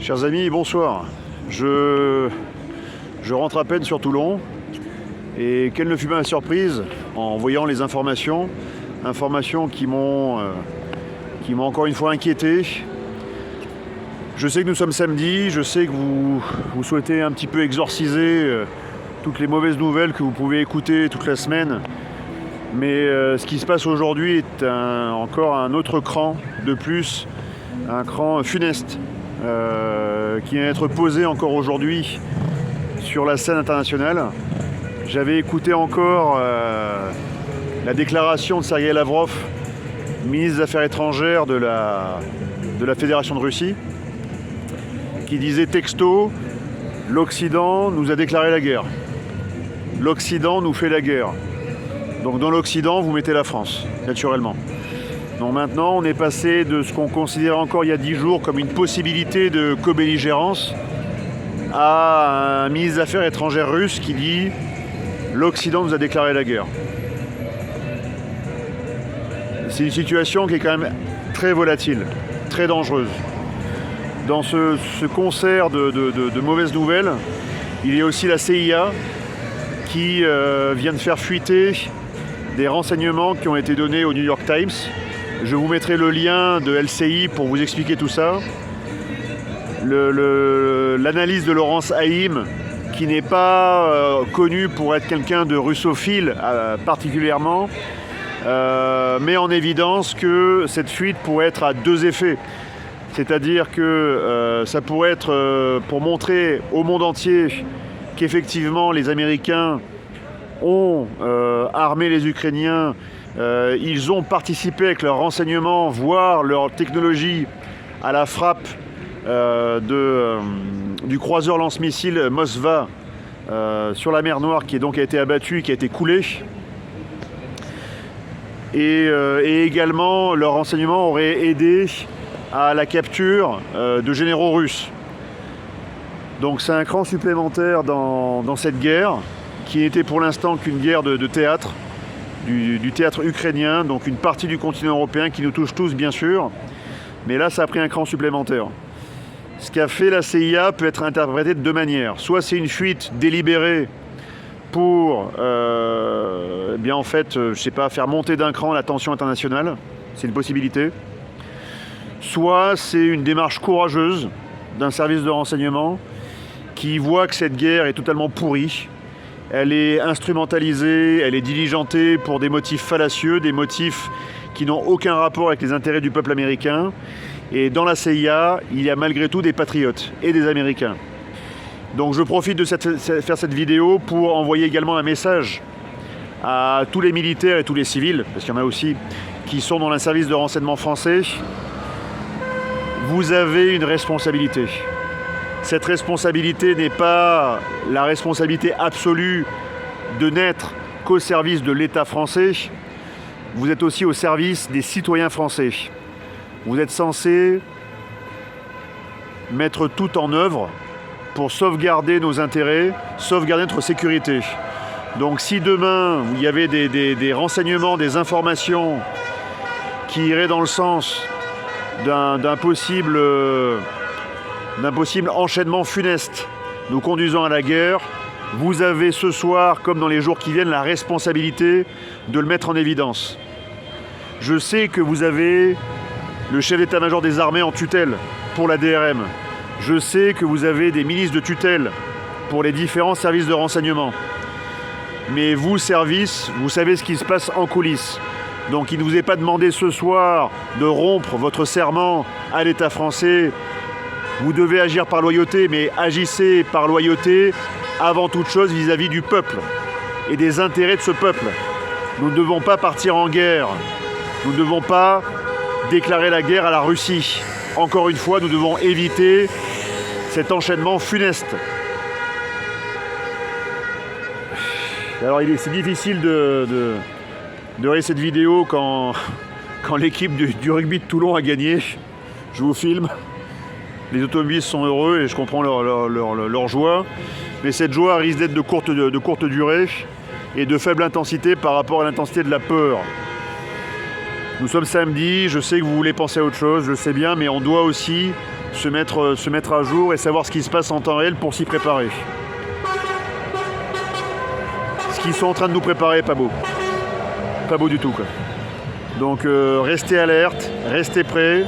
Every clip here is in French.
Chers amis, bonsoir. Je rentre à peine sur Toulon et quelle ne fut pas ma surprise en voyant les informations qui m'ont encore une fois inquiété. Je sais que nous sommes samedi, je sais que vous souhaitez un petit peu exorciser toutes les mauvaises nouvelles que vous pouvez écouter toute la semaine. Mais ce qui se passe aujourd'hui est encore un autre cran de plus, un cran funeste qui vient d'être posé encore aujourd'hui sur la scène internationale. J'avais écouté encore la déclaration de Sergueï Lavrov, ministre des Affaires étrangères de la Fédération de Russie, qui disait texto « L'Occident nous a déclaré la guerre. L'Occident nous fait la guerre. Donc dans l'Occident, vous mettez la France, naturellement. » Donc maintenant, on est passé de ce qu'on considérait encore il y a 10 jours comme une possibilité de co-belligérance à un ministre des Affaires étrangères russe qui dit « L'Occident nous a déclaré la guerre ». C'est une situation qui est quand même très volatile, très dangereuse. Dans ce concert de mauvaises nouvelles, il y a aussi la CIA qui vient de faire fuiter des renseignements qui ont été donnés au New York Times. Je vous mettrai le lien de LCI pour vous expliquer tout ça. L'analyse de Laurence Haïm, qui n'est pas connu pour être quelqu'un de russophile particulièrement, met en évidence que cette fuite pourrait être à deux effets. C'est-à-dire que ça pourrait être pour montrer au monde entier qu'effectivement les Américains ont armé les Ukrainiens, ils ont participé avec leurs renseignements, voire leur technologie, à la frappe du croiseur lance-missile Moskva sur la mer Noire, qui donc a été abattu, qui a été coulé. Et également, leurs renseignements auraient aidé à la capture de généraux russes. Donc c'est un cran supplémentaire dans cette guerre, qui n'était pour l'instant qu'une guerre de théâtre, du théâtre ukrainien, donc une partie du continent européen qui nous touche tous bien sûr, mais là ça a pris un cran supplémentaire. Ce qu'a fait la CIA peut être interprété de deux manières. Soit c'est une fuite délibérée pour faire monter d'un cran la tension internationale, c'est une possibilité. Soit c'est une démarche courageuse d'un service de renseignement qui voit que cette guerre est totalement pourrie. Elle est instrumentalisée, elle est diligentée pour des motifs fallacieux, des motifs qui n'ont aucun rapport avec les intérêts du peuple américain. Et dans la CIA, il y a malgré tout des patriotes et des Américains. Donc je profite de faire cette vidéo pour envoyer également un message à tous les militaires et tous les civils, parce qu'il y en a aussi qui sont dans un service de renseignement français. Vous avez une responsabilité. Cette responsabilité n'est pas la responsabilité absolue de n'être qu'au service de l'État français. Vous êtes aussi au service des citoyens français. Vous êtes censé mettre tout en œuvre pour sauvegarder nos intérêts, sauvegarder notre sécurité. Donc si demain, il y avait des renseignements, des informations qui iraient dans le sens d'un possible enchaînement funeste nous conduisant à la guerre, vous avez ce soir, comme dans les jours qui viennent, la responsabilité de le mettre en évidence. Je sais que vous avez le chef d'état-major des armées en tutelle pour la DRM. Je sais que vous avez des ministres de tutelle pour les différents services de renseignement. Mais vous, service, vous savez ce qui se passe en coulisses. Donc il ne vous est pas demandé ce soir de rompre votre serment à l'État français. Vous devez agir par loyauté, mais agissez par loyauté avant toute chose vis-à-vis du peuple et des intérêts de ce peuple. Nous ne devons pas partir en guerre. Nous ne devons pas déclarer la guerre à la Russie. Encore une fois, nous devons éviter cet enchaînement funeste. Alors c'est difficile de regarder cette vidéo quand l'équipe du rugby de Toulon a gagné. Je vous filme. Les automobilistes sont heureux et je comprends leur joie. Mais cette joie risque d'être de courte durée et de faible intensité par rapport à l'intensité de la peur. Nous sommes samedi, je sais que vous voulez penser à autre chose, je le sais bien, mais on doit aussi se mettre à jour et savoir ce qui se passe en temps réel pour s'y préparer. Ce qu'ils sont en train de nous préparer, pas beau. Pas beau du tout, quoi. Donc restez alerte, restez prêts.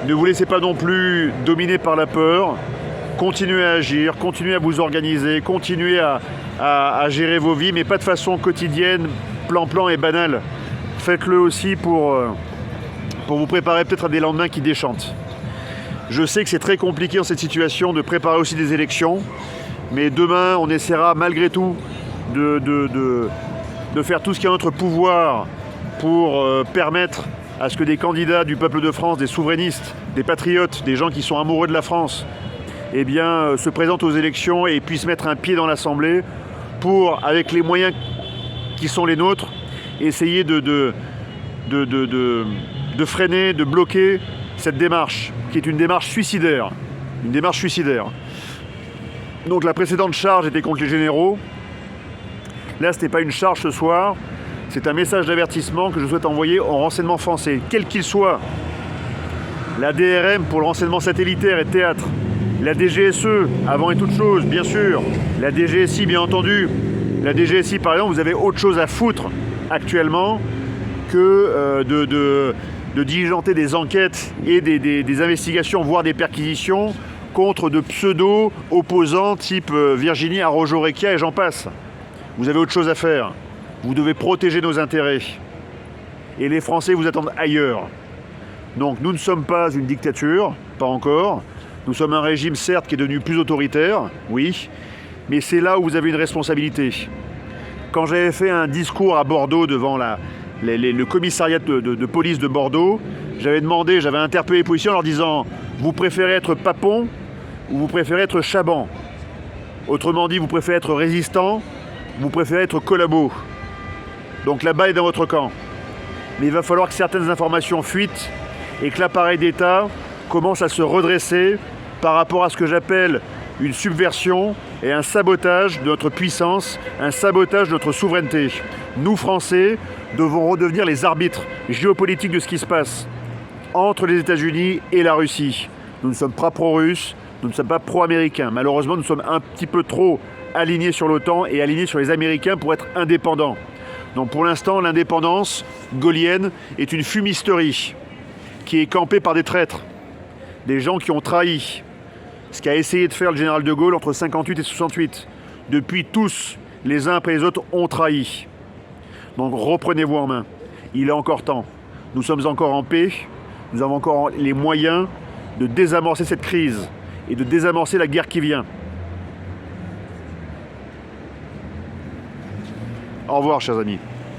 Ne vous laissez pas non plus dominer par la peur. Continuez à agir, continuez à vous organiser, continuez à gérer vos vies, mais pas de façon quotidienne, plan-plan et banale. Faites-le aussi pour vous préparer peut-être à des lendemains qui déchantent. Je sais que c'est très compliqué dans cette situation de préparer aussi des élections, mais demain, on essaiera malgré tout de faire tout ce qui est en notre pouvoir pour permettre à ce que des candidats du peuple de France, des souverainistes, des patriotes, des gens qui sont amoureux de la France, eh bien, se présentent aux élections et puissent mettre un pied dans l'Assemblée pour, avec les moyens qui sont les nôtres, essayer de freiner, de bloquer cette démarche, qui est une démarche suicidaire. Une démarche suicidaire. Donc la précédente charge était contre les généraux. Là, ce n'était pas une charge ce soir, c'est un message d'avertissement que je souhaite envoyer au renseignement français, quel qu'il soit. La DRM pour le renseignement satellitaire et théâtre. La DGSE, avant et toute chose, bien sûr. La DGSI, bien entendu. La DGSI, par exemple, vous avez autre chose à foutre actuellement que de diligenter des enquêtes et des investigations, voire des perquisitions contre de pseudo-opposants type Virginie Arrojo-Recchia et j'en passe. Vous avez autre chose à faire. Vous devez protéger nos intérêts. Et les Français vous attendent ailleurs. Donc nous ne sommes pas une dictature, pas encore. Nous sommes un régime, certes, qui est devenu plus autoritaire, oui, mais c'est là où vous avez une responsabilité. Quand j'avais fait un discours à Bordeaux devant le commissariat de police de Bordeaux, j'avais interpellé les policiers en leur disant « Vous préférez être Papon ou vous préférez être Chaban ?» Autrement dit, vous préférez être résistant, vous préférez être collabo. Donc la balle est dans votre camp. Mais il va falloir que certaines informations fuitent et que l'appareil d'État commence à se redresser par rapport à ce que j'appelle une subversion et un sabotage de notre puissance, un sabotage de notre souveraineté. Nous, Français, devons redevenir les arbitres géopolitiques de ce qui se passe entre les États-Unis et la Russie. Nous ne sommes pas pro-russes, nous ne sommes pas pro-américains. Malheureusement, nous sommes un petit peu trop alignés sur l'OTAN et alignés sur les Américains pour être indépendants. Donc pour l'instant, l'indépendance gaullienne est une fumisterie qui est campée par des traîtres. Des gens qui ont trahi ce qu'a essayé de faire le général de Gaulle entre 58 et 68. Depuis, tous, les uns après les autres, ont trahi. Donc reprenez-vous en main. Il est encore temps. Nous sommes encore en paix. Nous avons encore les moyens de désamorcer cette crise et de désamorcer la guerre qui vient. Au revoir, chers amis.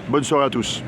Bonne soirée à tous.